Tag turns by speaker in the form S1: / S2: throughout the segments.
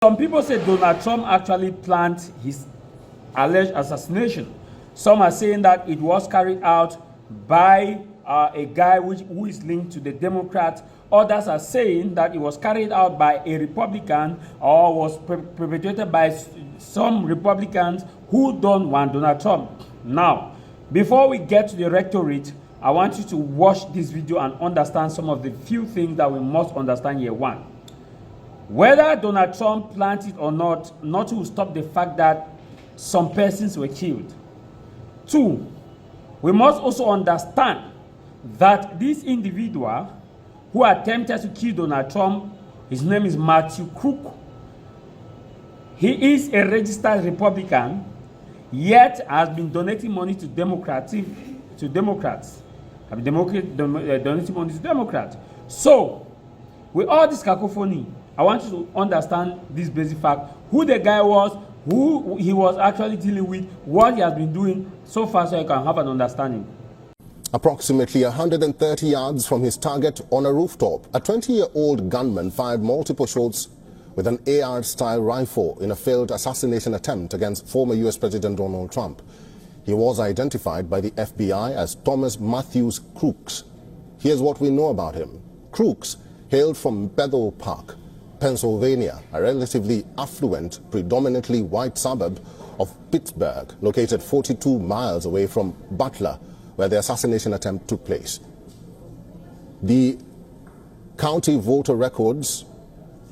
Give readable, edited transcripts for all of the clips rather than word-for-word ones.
S1: Some people say Donald Trump actually planned his alleged assassination. Some are saying that it was carried out by a guy who is linked to the Democrats. Others are saying that it was carried out by a Republican or was perpetrated by some Republicans who don't want Donald Trump. Now, before we get to the rectorate, I want you to watch this video and understand some of the few things that we must understand here. One, whether Donald Trump planned it or not, nothing will stop the fact that some persons were killed. Two, we must also understand that this individual who attempted to kill Donald Trump, his name is Matthew Crook. He is a registered Republican, yet has been donating money to Democrats. Donating money to Democrats. So, with all this cacophony, I want you to understand this basic fact: who the guy was, who he was actually dealing with, what he has been doing so far, so you can have an understanding.
S2: Approximately 130 yards from his target on a rooftop, a 20-year-old gunman fired multiple shots with an AR-style rifle in a failed assassination attempt against former U.S. President Donald Trump. He was identified by the FBI as Thomas Matthews Crooks. Here's what we know about him. Crooks hailed from Bethel Park, Pennsylvania, a relatively affluent, predominantly white suburb of Pittsburgh, located 42 miles away from Butler, where the assassination attempt took place. The county voter records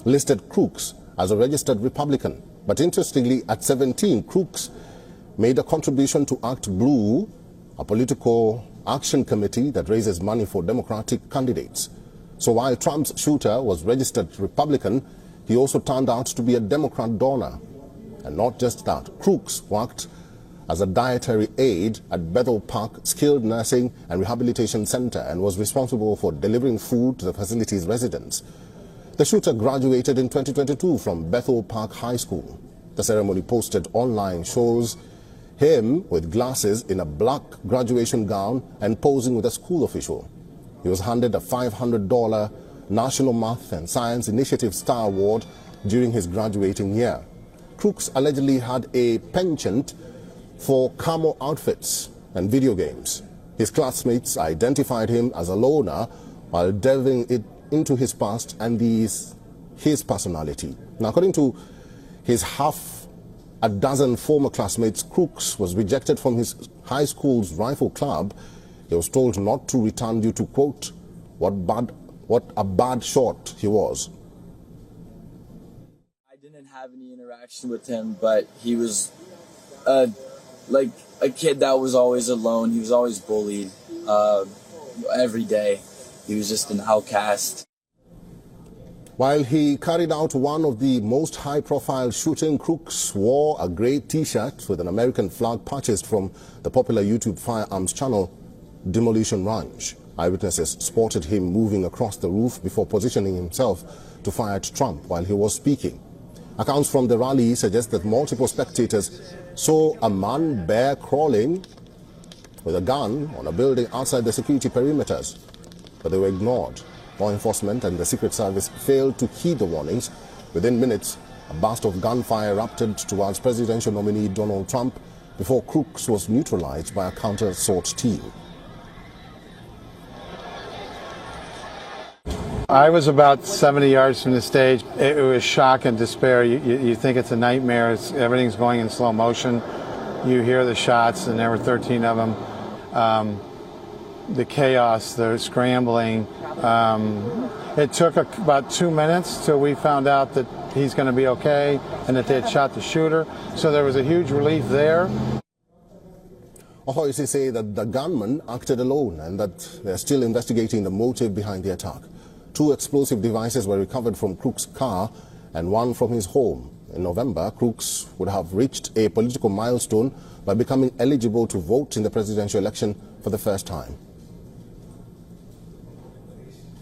S2: listed Crooks as a registered Republican, but interestingly, at 17, Crooks made a contribution to Act Blue, a political action committee that raises money for Democratic candidates. So while Trump's shooter was registered Republican, he also turned out to be a Democrat donor. And not just that, Crooks worked as a dietary aide at Bethel Park Skilled Nursing and Rehabilitation Center and was responsible for delivering food to the facility's residents. The shooter graduated in 2022 from Bethel Park High School. The ceremony posted online shows him with glasses in a black graduation gown and posing with a school official. He was handed a $500 National Math and Science Initiative Star Award during his graduating year. Crooks allegedly had a penchant for camo outfits and video games. His classmates identified him as a loner while delving into his past and his personality. Now, according to his half a dozen former classmates, Crooks was rejected from his high school's rifle club. He was told not to return due to, quote, what a bad shot he was.
S3: I didn't have any interaction with him, but he was like a kid that was always alone. He was always bullied every day. He was just an outcast.
S2: While he carried out one of the most high-profile shooting, Crooks wore a grey T-shirt with an American flag purchased from the popular YouTube firearms channel Demolition Ranch. Eyewitnesses spotted him moving across the roof before positioning himself to fire at Trump while he was speaking. Accounts from the rally suggest that multiple spectators saw a man bear crawling with a gun on a building outside the security perimeters, but they were ignored. Law enforcement and the Secret Service failed to heed the warnings. Within minutes, a burst of gunfire erupted towards presidential nominee Donald Trump before Crooks was neutralized by a counter-assault team.
S4: I was about 70 yards from the stage. It was shock and despair. You think it's a nightmare. Everything's going in slow motion. You hear the shots, and there were 13 of them. The chaos, the scrambling. It took about 2 minutes till we found out that he's going to be okay and that they had shot the shooter. So there was a huge relief there.
S2: Authorities say that the gunman acted alone and that they're still investigating the motive behind the attack. 2 explosive devices were recovered from Crooks' car and 1 from his home. In November, Crooks would have reached a political milestone by becoming eligible to vote in the presidential election for the first time.